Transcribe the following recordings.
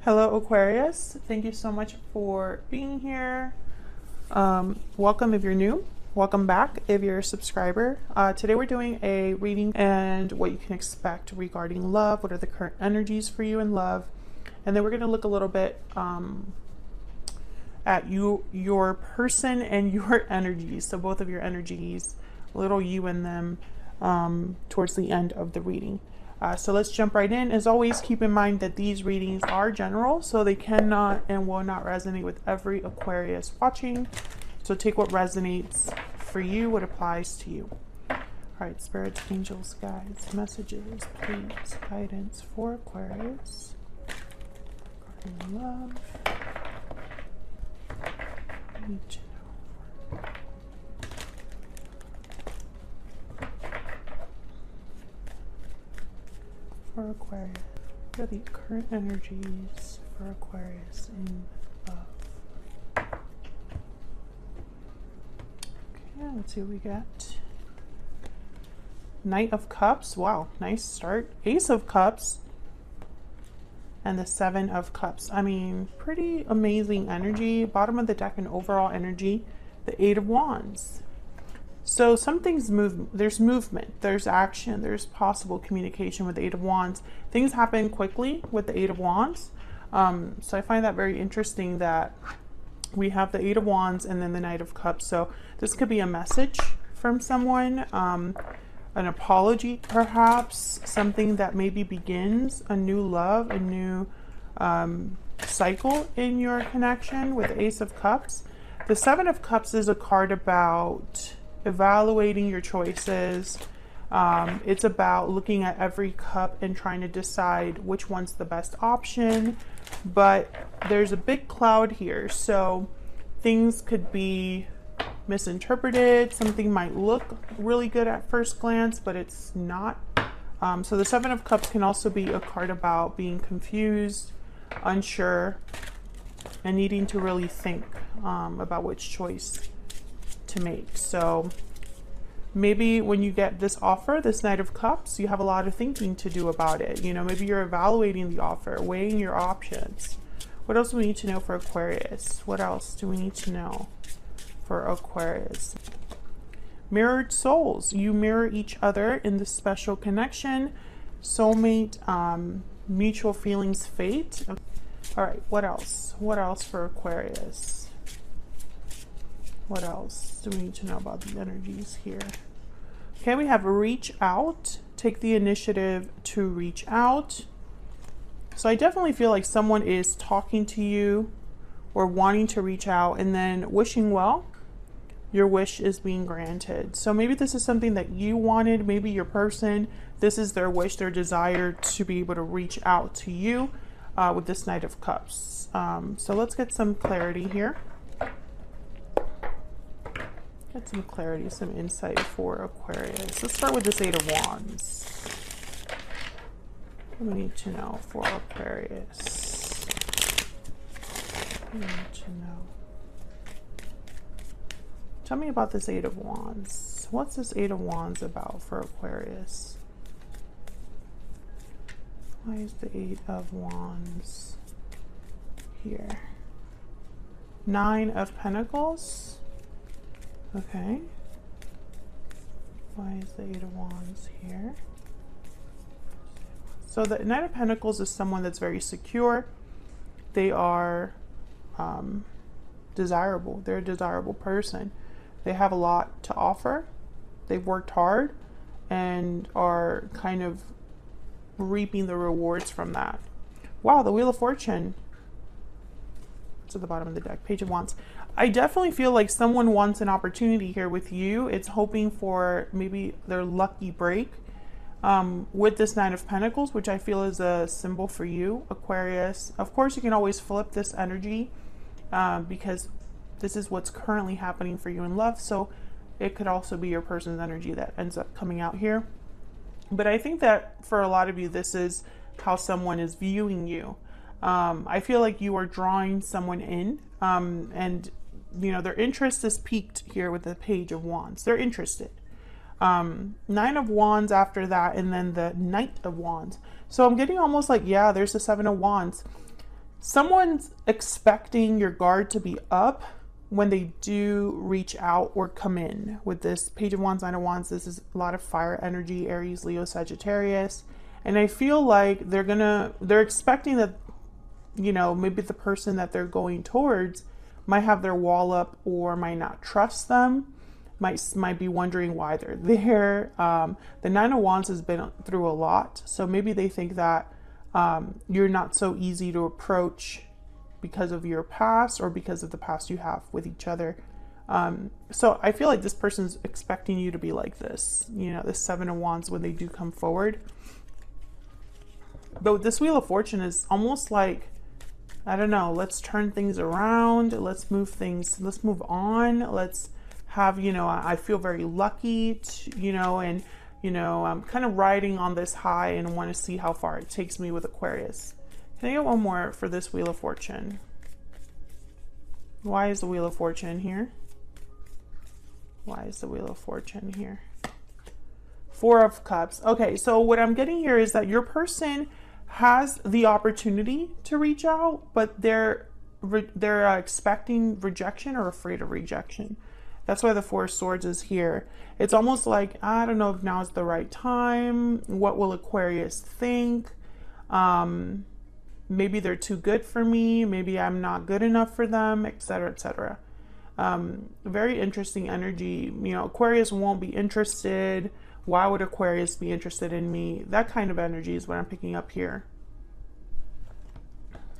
Hello, Aquarius. Thank you so much for being here. Welcome if you're new. Welcome back if you're a subscriber. Today we're doing a reading and what you can expect regarding love. What are the current energies for you in love? And then we're going to look a little bit at your person and your energies. So both of your energies, a little you and them towards the end of the reading. So let's jump right in. As always, keep in mind that these readings are general, so they cannot and will not resonate with every Aquarius watching. So take what resonates for you, what applies to you. All right, spirits, angels, guides, messages, please, guidance for Aquarius. Regarding love. Need to know for Aquarius. What are the current energies for Aquarius in love? Okay, let's see what we get. Knight of Cups. Wow, nice start. Ace of Cups. And the Seven of Cups. I mean, pretty amazing energy. Bottom of the deck and overall energy. The Eight of Wands. So something's there's movement, there's action, there's possible communication with the Eight of Wands. Things happen quickly with the Eight of Wands. So I find that very interesting that we have the Eight of Wands and then the Knight of Cups. So this could be a message from someone, an apology perhaps, something that maybe begins a new love, a new cycle in your connection with the Ace of Cups. The Seven of Cups is a card about evaluating your choices. It's about looking at every cup and trying to decide which one's the best option, but there's a big cloud here, so things could be misinterpreted. Something might look really good at first glance, but it's not. So the Seven of Cups can also be a card about being confused, unsure, and needing to really think about which choice to make. So maybe when you get this offer, this Knight of Cups, you have a lot of thinking to do about it. You know, maybe you're evaluating the offer, weighing your options. What else do we need to know for Aquarius? What else do we need to know for Aquarius? Mirrored souls. You mirror each other in this special connection. Soulmate, mutual feelings, fate. All right, what else? What else for Aquarius? What else do we need to know about the energies here? Okay, we have reach out. Take the initiative to reach out. So I definitely feel like someone is talking to you or wanting to reach out and then wishing well. Your wish is being granted. So maybe this is something that you wanted. Maybe your person, this is their wish, their desire to be able to reach out to you with this Knight of Cups. So let's get some clarity here. Get some clarity, some insight for Aquarius. Let's start with this Eight of Wands. What do we need to know for Aquarius? What do we need to know? Tell me about this Eight of Wands. What's this Eight of Wands about for Aquarius? Why is the Eight of Wands here? Nine of Pentacles. Okay. Why is the Eight of Wands here? So the Knight of Pentacles is someone that's very secure. They are desirable. They're a desirable person. They have a lot to offer. They've worked hard and are kind of reaping the rewards from that. Wow, the Wheel of Fortune. It's at the bottom of the deck. Page of Wands. I definitely feel like someone wants an opportunity here with you. It's hoping for maybe their lucky break with this Nine of Pentacles, which I feel is a symbol for you, Aquarius. Of course, you can always flip this energy because this is what's currently happening for you in love. So it could also be your person's energy that ends up coming out here. But I think that for a lot of you, this is how someone is viewing you. I feel like you are drawing someone in and you know, their interest is piqued here with the Page of Wands. They're interested. Nine of Wands after that, and then the Knight of Wands. So I'm getting almost like, yeah, there's the Seven of Wands. Someone's expecting your guard to be up when they do reach out or come in. With this Page of Wands, Nine of Wands, this is a lot of fire energy, Aries, Leo, Sagittarius. And I feel like they're expecting that, you know, maybe the person that they're going towards might have their wall up or might not trust them, might be wondering why they're there. The Nine of Wands has been through a lot, so maybe they think that you're not so easy to approach because of your past or because of the past you have with each other. So I feel like this person's expecting you to be like this, you know, the Seven of Wands when they do come forward. But with this Wheel of Fortune is almost like, I don't know, let's turn things around, let's move on, let's have, you know, I feel very lucky to, you know, and, you know, I'm kind of riding on this high and want to see how far it takes me with Aquarius. Can I get one more for this Wheel of Fortune? Why is the Wheel of Fortune here? Why is the Wheel of Fortune here? Four of Cups. Okay, so what I'm getting here is that your person has the opportunity to reach out, but they're expecting rejection or afraid of rejection. That's why the Four of Swords is here. It's almost like, I don't know if now is the right time. What will Aquarius think? Maybe they're too good for me. Maybe I'm not good enough for them, etc., etc. Very interesting energy. You know, Aquarius won't be interested. Why would Aquarius be interested in me? That kind of energy is what I'm picking up here.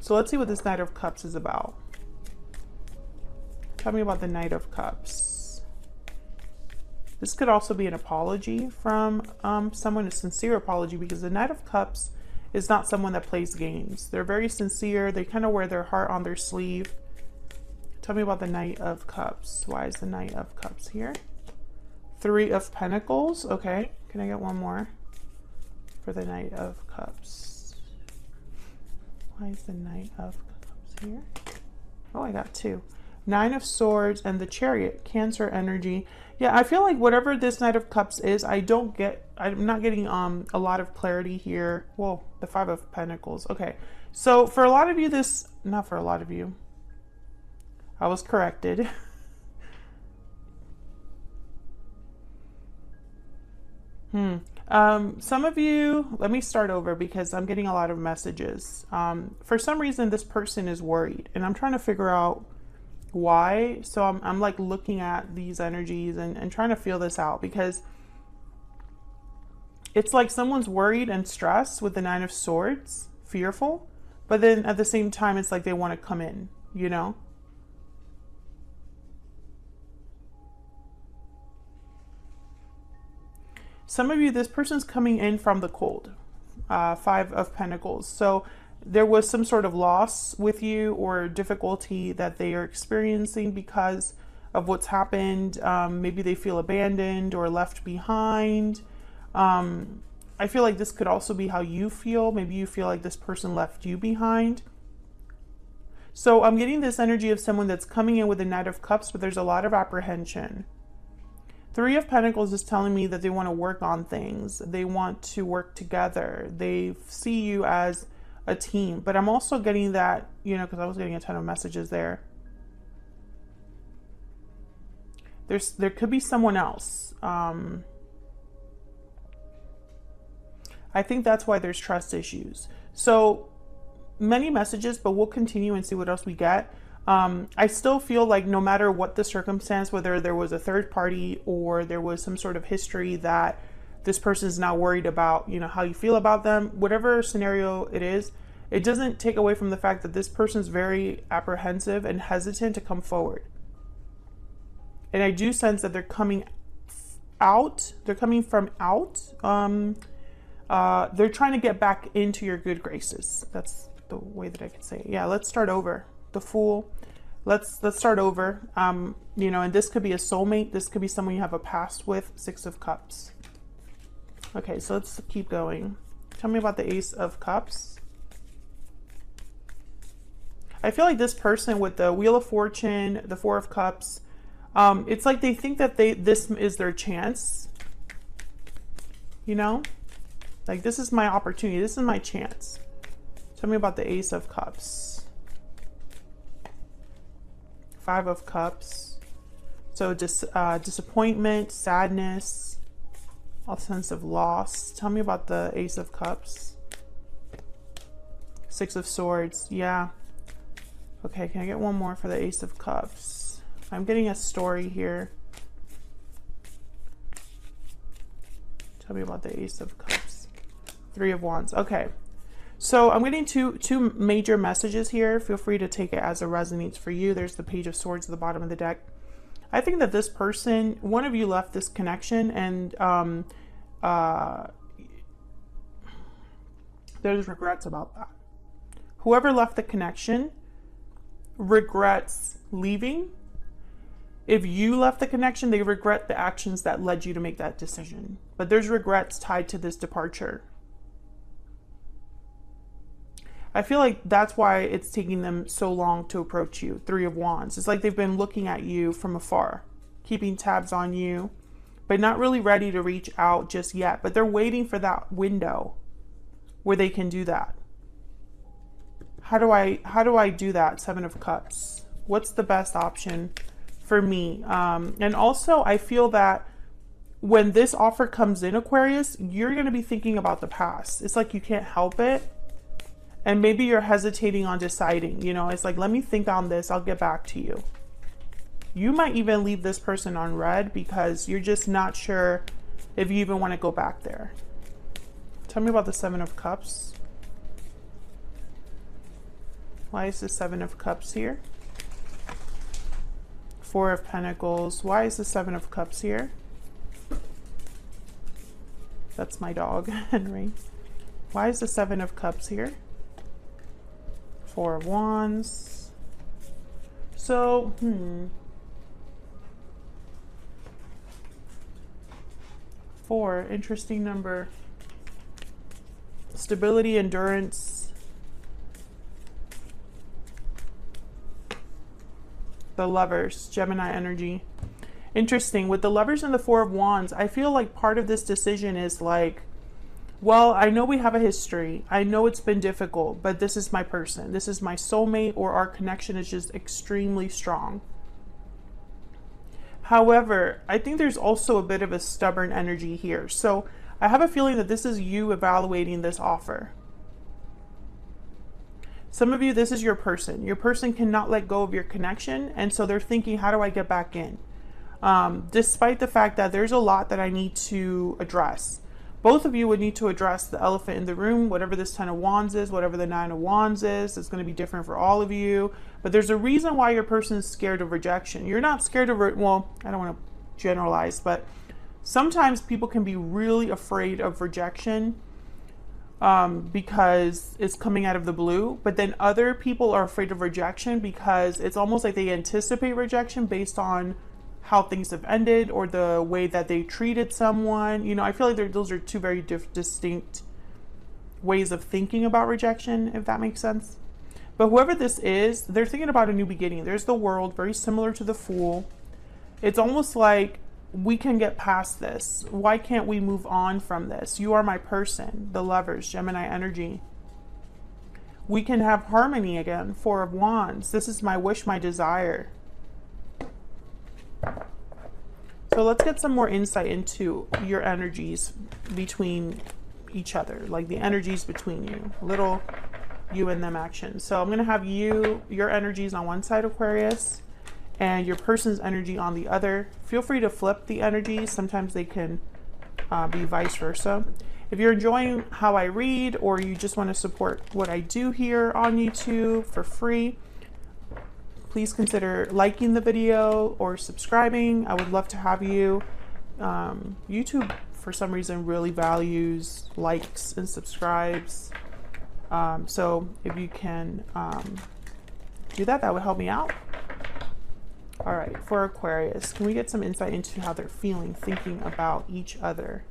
So let's see what this Knight of Cups is about. Tell me about the Knight of Cups. This could also be an apology from someone, a sincere apology, because the Knight of Cups is not someone that plays games. They're very sincere. They kind of wear their heart on their sleeve. Tell me about the Knight of Cups. Why is the Knight of Cups here? Three of Pentacles. Okay. Can I get one more for the Knight of Cups? Why is the Knight of Cups here? Oh, I got two. Nine of Swords and the Chariot, Cancer energy. Yeah, I feel like whatever this Knight of Cups is, I'm not getting a lot of clarity here. Whoa, the Five of Pentacles. Okay. So for a lot of you, not for a lot of you. I was corrected. Some of you, let me start over because I'm getting a lot of messages. For some reason, this person is worried and I'm trying to figure out why. So I'm like looking at these energies and trying to feel this out, because it's like someone's worried and stressed with the Nine of Swords, fearful, but then at the same time, it's like they want to come in, you know? Some of you, this person's coming in from the cold. Five of Pentacles. So there was some sort of loss with you or difficulty that they are experiencing because of what's happened. Maybe they feel abandoned or left behind. I feel like this could also be how you feel. Maybe you feel like this person left you behind. So I'm getting this energy of someone that's coming in with the Knight of Cups, but there's a lot of apprehension. Three of Pentacles is telling me that they want to work on things. They want to work together. They see you as a team. But I'm also getting that, you know, because I was getting a ton of messages there. There could be someone else. I think that's why there's trust issues. So many messages, but we'll continue and see what else we get. I still feel like no matter what the circumstance, whether there was a third party or there was some sort of history that this person is not worried about, you know, how you feel about them, whatever scenario it is, it doesn't take away from the fact that this person is very apprehensive and hesitant to come forward. And I do sense that they're coming out. They're coming from out. They're trying to get back into your good graces. That's the way that I could say it. Yeah, let's start over. The Fool. Let's start over. You know, and this could be a soulmate. This could be someone you have a past with. Six of Cups. Okay, so let's keep going. Tell me about the Ace of Cups. I feel like this person with the Wheel of Fortune, the Four of Cups, it's like they think that this is their chance. You know? Like, this is my opportunity. This is my chance. Tell me about the Ace of Cups. Five of Cups. So disappointment, sadness, a sense of loss. Tell me about the Ace of Cups. Six of Swords. Yeah. Okay, can I get one more for the Ace of Cups? I'm getting a story here. Tell me about the Ace of Cups. Three of Wands. Okay. So I'm getting two major messages here. Feel free to take it as it resonates for you. There's the Page of Swords at the bottom of the deck. I think that this person, one of you left this connection, and there's regrets about that. Whoever left the connection regrets leaving. If you left the connection, they regret the actions that led you to make that decision. But there's regrets tied to this departure. I feel like that's why it's taking them so long to approach you. Three of Wands. It's like they've been looking at you from afar, keeping tabs on you, but not really ready to reach out just yet. But they're waiting for that window where they can do that. How do I do that? Seven of Cups. What's the best option for me? And also, I feel that when this offer comes in, Aquarius, you're going to be thinking about the past. It's like you can't help it. And maybe you're hesitating on deciding, you know, it's like, let me think on this. I'll get back to you. You might even leave this person on red because you're just not sure if you even want to go back there. Tell me about the Seven of Cups. Why is the Seven of Cups here? Four of Pentacles. Why is the Seven of Cups here? That's my dog, Henry. Why is the Seven of Cups here? Four of Wands. So, Four, interesting number. Stability, endurance. The Lovers, Gemini energy. Interesting. With the Lovers and the Four of Wands, I feel like part of this decision is like, well, I know we have a history. I know it's been difficult, but this is my person. This is my soulmate, or our connection is just extremely strong. However, I think there's also a bit of a stubborn energy here. So I have a feeling that this is you evaluating this offer. Some of you, this is your person. Your person cannot let go of your connection. And so they're thinking, how do I get back in? Despite the fact that there's a lot that I need to address. Both of you would need to address the elephant in the room, whatever this Ten of Wands is, whatever the Nine of Wands is. It's going to be different for all of you. But there's a reason why your person is scared of rejection. You're not scared of, well, I don't want to generalize, but sometimes people can be really afraid of rejection because it's coming out of the blue. But then other people are afraid of rejection because it's almost like they anticipate rejection based on how things have ended or the way that they treated someone. You know, I feel like those are two very distinct ways of thinking about rejection, if that makes sense. But whoever this is, they're thinking about a new beginning. There's the World, very similar to the Fool. It's almost like, we can get past this. Why can't we move on from this? You are my person. The Lovers, Gemini energy. We can have harmony again. Four of Wands. This is my wish, my desire. So let's get some more insight into your energies between each other, like the energies between you, little you and them action. So I'm going to have your energies on one side, Aquarius, and your person's energy on the other. Feel free to flip the energies. Sometimes they can be vice versa. If you're enjoying how I read, or you just want to support what I do here on YouTube for free, please consider liking the video or subscribing. I would love to have you. YouTube, for some reason, really values likes and subscribes. So if you can do that, that would help me out. All right, for Aquarius, can we get some insight into how they're feeling, thinking about each other?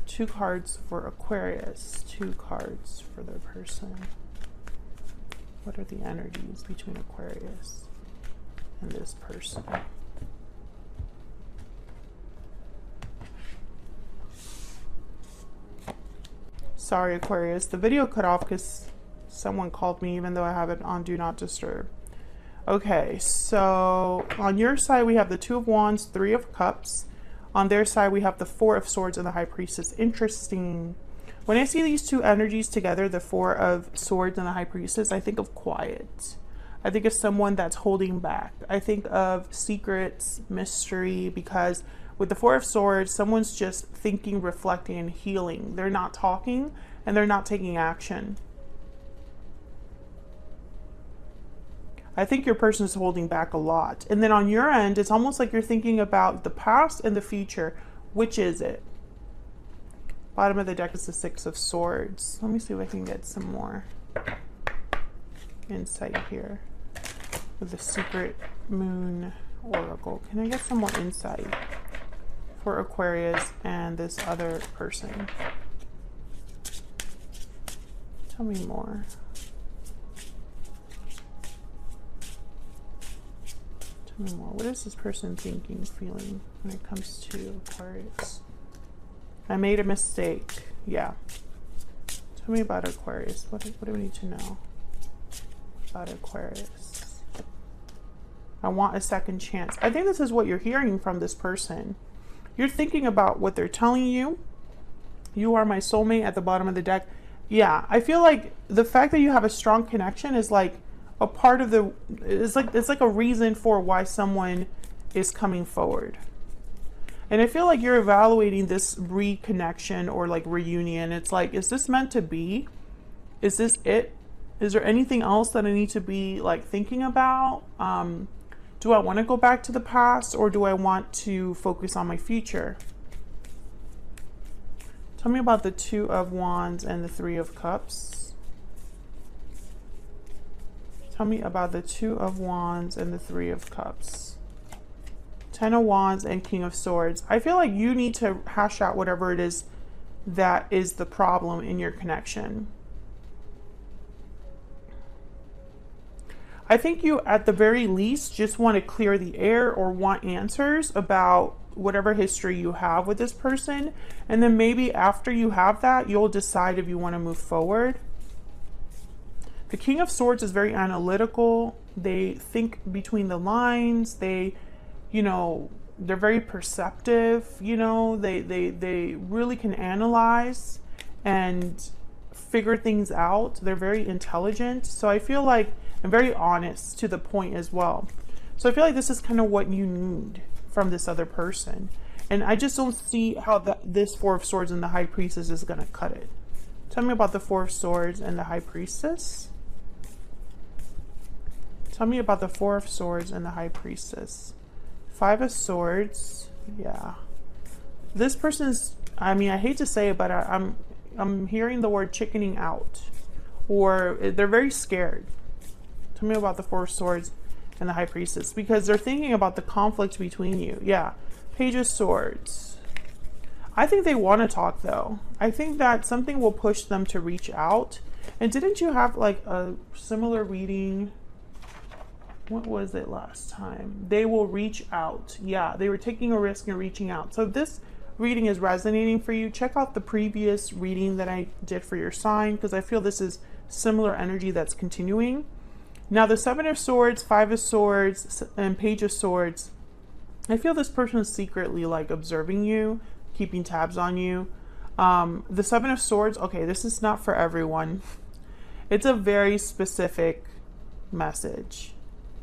Two cards for Aquarius, two cards for their person. What are the energies between Aquarius and this person? Sorry, Aquarius, the video cut off because someone called me, even though I have it on Do Not Disturb. Okay, so on your side we have the Two of Wands, Three of Cups. On their side we have the Four of Swords and the High Priestess. Interesting. When I see these two energies together, the Four of Swords and the High Priestess, I think of quiet. I think of someone that's holding back. I think of secrets, mystery, because with the Four of Swords, someone's just thinking, reflecting, and healing. They're not talking and they're not taking action. I think your person is holding back a lot. And then on your end, it's almost like you're thinking about the past and the future. Which is it? Bottom of the deck is the Six of Swords. Let me see if I can get some more insight here with the Secret Moon Oracle. Can I get some more insight for Aquarius and this other person? Tell me more. Tell me more. What is this person thinking, feeling when it comes to Aquarius? I made a mistake. Yeah. Tell me about Aquarius. What do we need to know about Aquarius? I want a second chance. I think this is what you're hearing from this person. You're thinking about what they're telling you. You are my soulmate at the bottom of the deck. Yeah, I feel like the fact that you have a strong connection is like a part of the, it's like a reason for why someone is coming forward. And I feel like you're evaluating this reconnection or like reunion. It's like, is this meant to be? Is this it? Is there anything else that I need to be like thinking about? Do I want to go back to the past, or do I want to focus on my future? Tell me about the Two of Wands and the Three of Cups. Tell me about the Two of Wands and the Three of Cups. Ten of Wands and King of Swords. I feel like you need to hash out whatever it is that is the problem in your connection. I think you, at the very least, just want to clear the air or want answers about whatever history you have with this person. And then maybe after you have that, you'll decide if you want to move forward. The King of Swords is very analytical. They think between the lines. They, you know, they're very perceptive. You know, they really can analyze and figure things out. They're very intelligent. So I feel like, and very honest to the point as well. So I feel like this is kind of what you need from this other person. And I just don't see how this Four of Swords and the High Priestess is going to cut it. Tell me about the Four of Swords and the High Priestess. Tell me about the Four of Swords and the High Priestess. Five of Swords. Yeah. This person's, I mean, I hate to say it, but I'm hearing the word chickening out. Or they're very scared. Tell me about the Four of Swords and the High Priestess, because they're thinking about the conflict between you. Yeah. Page of Swords. I think they want to talk, though. I think that something will push them to reach out. And didn't you have like a similar reading? What was it last time? They will reach out. Yeah, they were taking a risk and reaching out. So if this reading is resonating for you, check out the previous reading that I did for your sign, because I feel this is similar energy that's continuing. Now the Seven of Swords, Five of Swords, and Page of Swords, I feel this person is secretly like observing you, keeping tabs on you. The Seven of Swords, okay, this is not for everyone. It's a very specific message,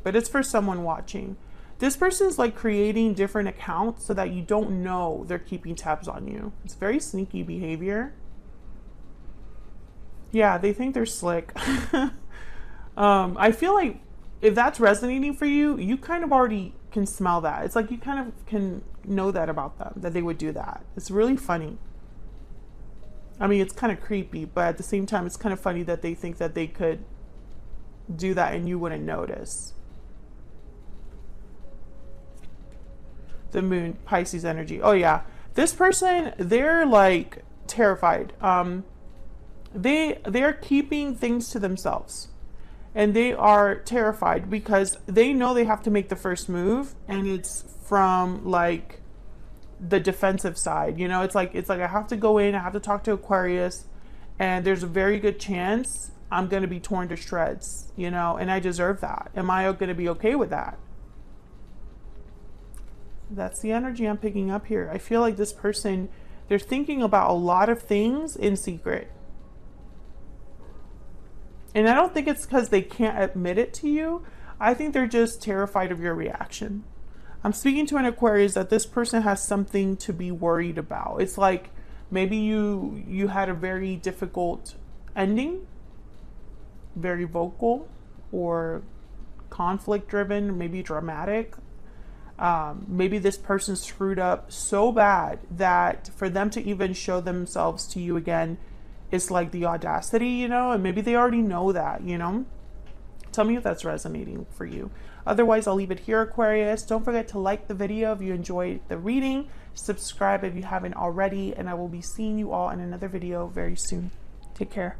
but it's for someone watching. This person's like creating different accounts so that you don't know they're keeping tabs on you. It's very sneaky behavior. Yeah, they think they're slick. I feel like if that's resonating for you, you kind of already can smell that. It's like you kind of can know that about them, that they would do that. It's really funny. I mean, it's kind of creepy, but at the same time, it's kind of funny that they think that they could do that and you wouldn't notice. The Moon, Pisces energy. Oh yeah. This person, they're like terrified. They're keeping things to themselves. And they are terrified because they know they have to make the first move, and it's from like the defensive side. You know, it's like I have to go in, I have to talk to Aquarius, and there's a very good chance I'm going to be torn to shreds, you know, and I deserve that. Am I going to be okay with that? That's the energy I'm picking up here. I feel like this person, they're thinking about a lot of things in secret. And I don't think it's because they can't admit it to you. I think they're just terrified of your reaction. I'm speaking to an Aquarius that this person has something to be worried about. It's like maybe you had a very difficult ending, very vocal or conflict driven, maybe dramatic. Maybe this person screwed up so bad that for them to even show themselves to you again, it's like the audacity, you know, and maybe they already know that, you know. Tell me if that's resonating for you. Otherwise, I'll leave it here, Aquarius. Don't forget to like the video if you enjoyed the reading. Subscribe if you haven't already, and I will be seeing you all in another video very soon. Take care.